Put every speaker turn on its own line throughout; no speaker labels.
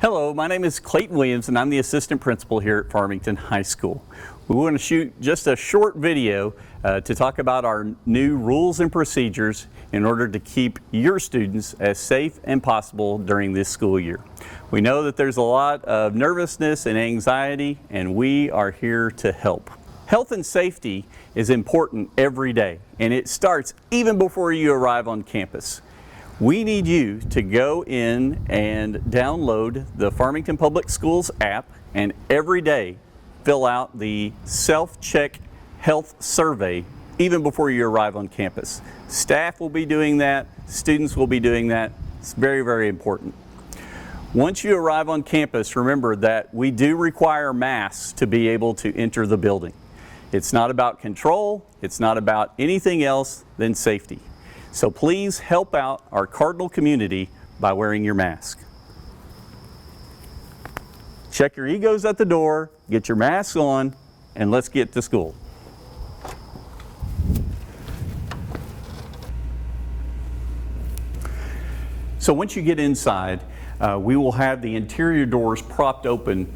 Hello, my name is Clayton Williams and I'm the assistant principal here at Farmington High School. We want to shoot just a short video to talk about our new rules and procedures in order to keep your students as safe as possible during this school year. We know that there's a lot of nervousness and anxiety, and we are here to help. Health and safety is important every day, and it starts even before you arrive on campus. We need you to go in and download the Farmington Public Schools app and every day fill out the self-check health survey even before you arrive on campus. Staff will be doing that, students will be doing that. It's very, very important. Once you arrive on campus, remember that we do require masks to be able to enter the building. It's not about control, it's not about anything else than safety. So please help out our Cardinal community by wearing your mask. Check your egos at the door, get your masks on, and let's get to school. So once you get inside, we will have the interior doors propped open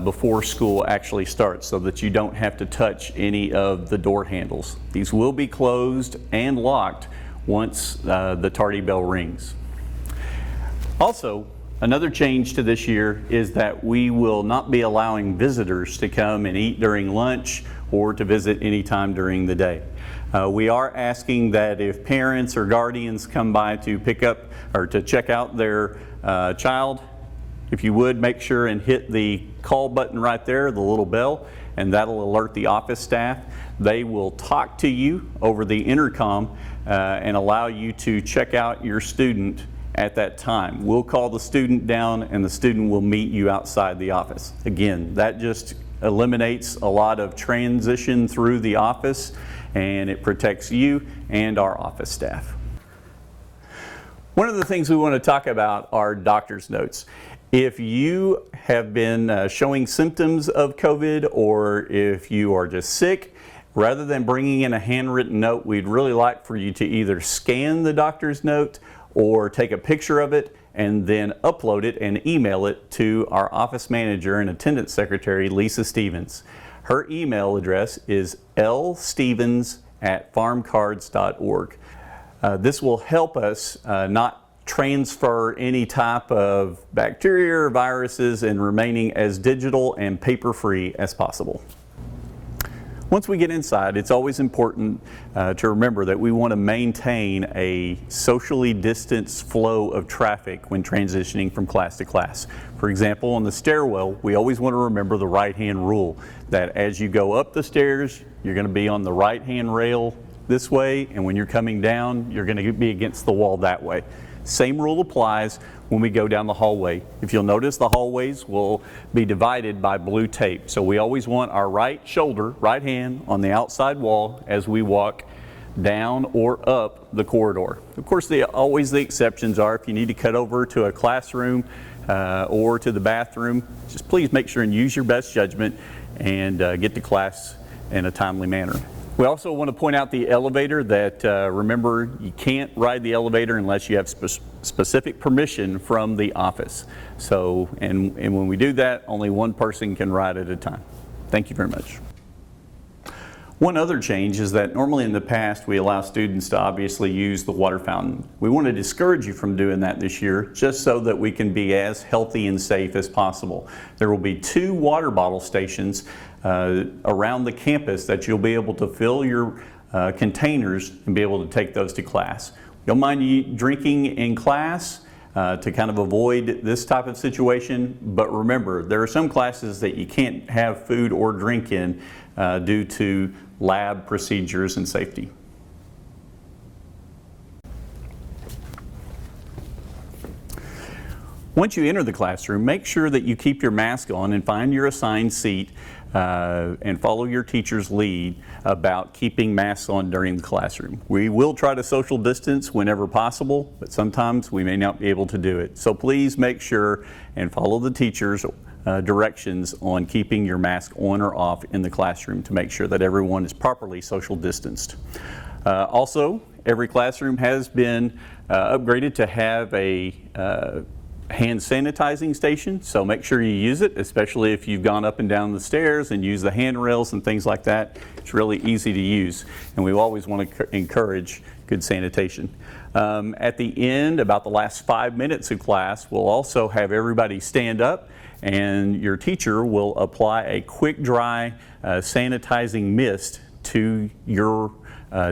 before school actually starts so that you don't have to touch any of the door handles. These will be closed and locked once the tardy bell rings. Also, another change to this year is that we will not be allowing visitors to come and eat during lunch or to visit anytime during the day. We are asking that if parents or guardians come by to pick up or to check out their child, if you would make sure and hit the call button right there, the little bell, and that'll alert the office staff. They will talk to you over the intercom and allow you to check out your student at that time. We'll call the student down and the student will meet you outside the office. Again, that just eliminates a lot of transition through the office, and it protects you and our office staff. One of the things we want to talk about are doctor's notes. If you have been showing symptoms of COVID, or if you are just sick, rather than bringing in a handwritten note, we'd really like for you to either scan the doctor's note or take a picture of it and then upload it and email it to our office manager and attendance secretary, Lisa Stevens. Her email address is lstevens@farmcards.org. This will help us not transfer any type of bacteria or viruses and remaining as digital and paper-free as possible. Once we get inside, it's always important to remember that we want to maintain a socially distanced flow of traffic when transitioning from class to class. For example, on the stairwell, we always want to remember the right-hand rule, that as you go up the stairs, you're going to be on the right-hand rail this way, and when you're coming down, you're going to be against the wall that way. Same rule applies when we go down the hallway. If you'll notice, the hallways will be divided by blue tape. So we always want our right shoulder, right hand on the outside wall as we walk down or up the corridor. Of course, always the exceptions are if you need to cut over to a classroom or to the bathroom, just please make sure and use your best judgment and get to class in a timely manner. We also want to point out the elevator that, remember, you can't ride the elevator unless you have specific permission from the office. So, and when we do that, only one person can ride at a time. Thank you very much. One other change is that normally in the past we allow students to obviously use the water fountain. We want to discourage you from doing that this year just so that we can be as healthy and safe as possible. There will be 2 water bottle stations around the campus that you'll be able to fill your containers and be able to take those to class. Don't mind you drinking in class to kind of avoid this type of situation, but remember, there are some classes that you can't have food or drink in due to lab procedures and safety. Once you enter the classroom, make sure that you keep your mask on and find your assigned seat and follow your teacher's lead about keeping masks on during the classroom. We will try to social distance whenever possible, but sometimes we may not be able to do it. So please make sure and follow the teacher's directions on keeping your mask on or off in the classroom to make sure that everyone is properly social distanced. Also, every classroom has been upgraded to have a hand sanitizing station, so make sure you use it, especially if you've gone up and down the stairs and use the handrails and things like that. It's really easy to use, and we always want to encourage good sanitation. At the end, about the last 5 minutes of class, we'll also have everybody stand up, and your teacher will apply a quick dry sanitizing mist to your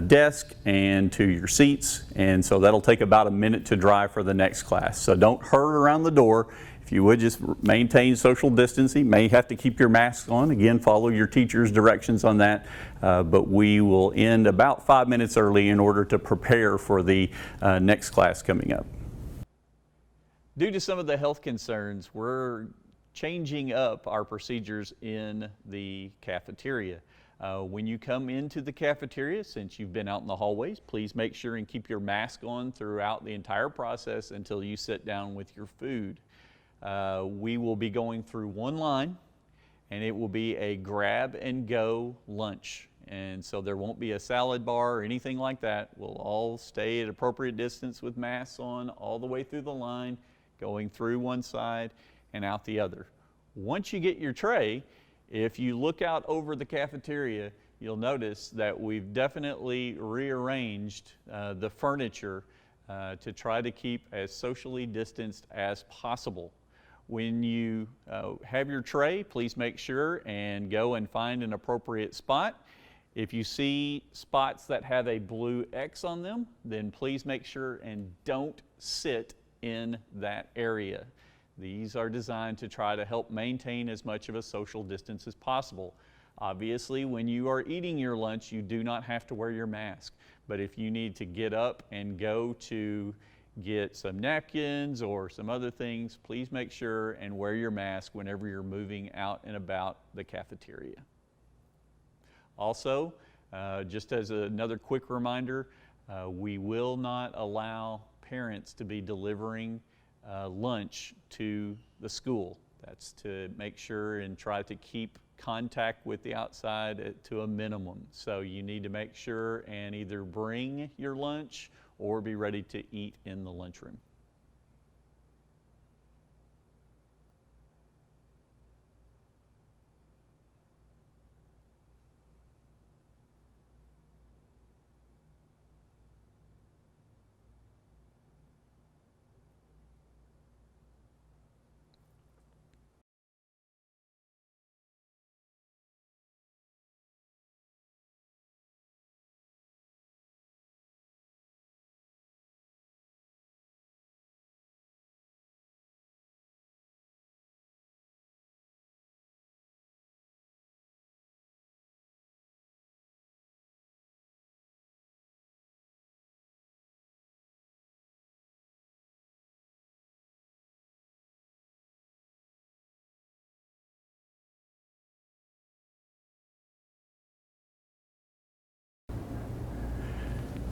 desk and to your seats, and so that'll take about a minute to dry for the next class. So don't hurry around the door. If you would, just maintain social distancing. May have to keep your mask on. Again, follow your teacher's directions on that, but we will end about 5 minutes early in order to prepare for the next class coming up. Due to some of the health concerns, we're changing up our procedures in the cafeteria. When you come into the cafeteria, since you've been out in the hallways, please make sure and keep your mask on throughout the entire process until you sit down with your food. We will be going through one line, and it will be a grab and go lunch. And so there won't be a salad bar or anything like that. We'll all stay at appropriate distance with masks on all the way through the line, going through one side and out the other. Once you get your tray, if you look out over the cafeteria, you'll notice that we've definitely rearranged the furniture to try to keep as socially distanced as possible. When you have your tray, please make sure and go and find an appropriate spot. If you see spots that have a blue X on them, then please make sure and don't sit in that area. These are designed to try to help maintain as much of a social distance as possible. Obviously, when you are eating your lunch, you do not have to wear your mask. But if you need to get up and go to get some napkins or some other things, please make sure and wear your mask whenever you're moving out and about the cafeteria. Also, just as another quick reminder, we will not allow parents to be delivering lunch to the school. That's to make sure and try to keep contact with the outside to a minimum. So you need to make sure and either bring your lunch or be ready to eat in the lunchroom.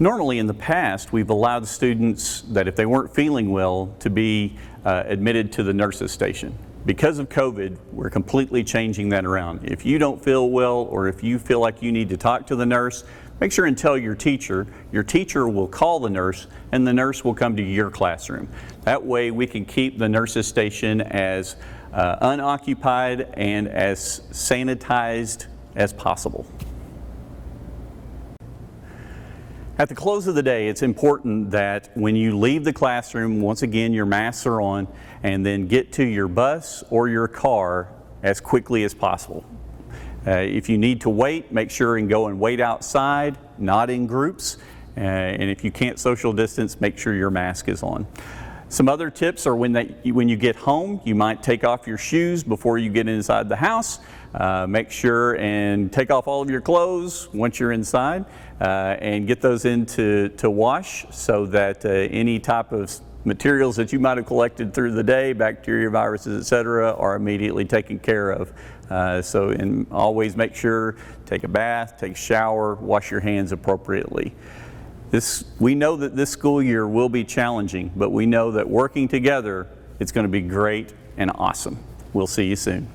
Normally in the past, we've allowed students that if they weren't feeling well to be admitted to the nurses station. Because of COVID, we're completely changing that around. If you don't feel well or if you feel like you need to talk to the nurse, make sure and tell your teacher. Your teacher will call the nurse and the nurse will come to your classroom. That way we can keep the nurses station as unoccupied and as sanitized as possible. At the close of the day, it's important that when you leave the classroom, once again, your masks are on, and then get to your bus or your car as quickly as possible. If you need to wait, make sure and go and wait outside, not in groups. And if you can't social distance, make sure your mask is on. Some other tips are when you get home, you might take off your shoes before you get inside the house. Make sure and take off all of your clothes once you're inside and get those to wash so that any type of materials that you might have collected through the day, bacteria, viruses, etc., are immediately taken care of. And always make sure, take a bath, take a shower, wash your hands appropriately. We know that this school year will be challenging, but we know that working together, it's going to be great and awesome. We'll see you soon.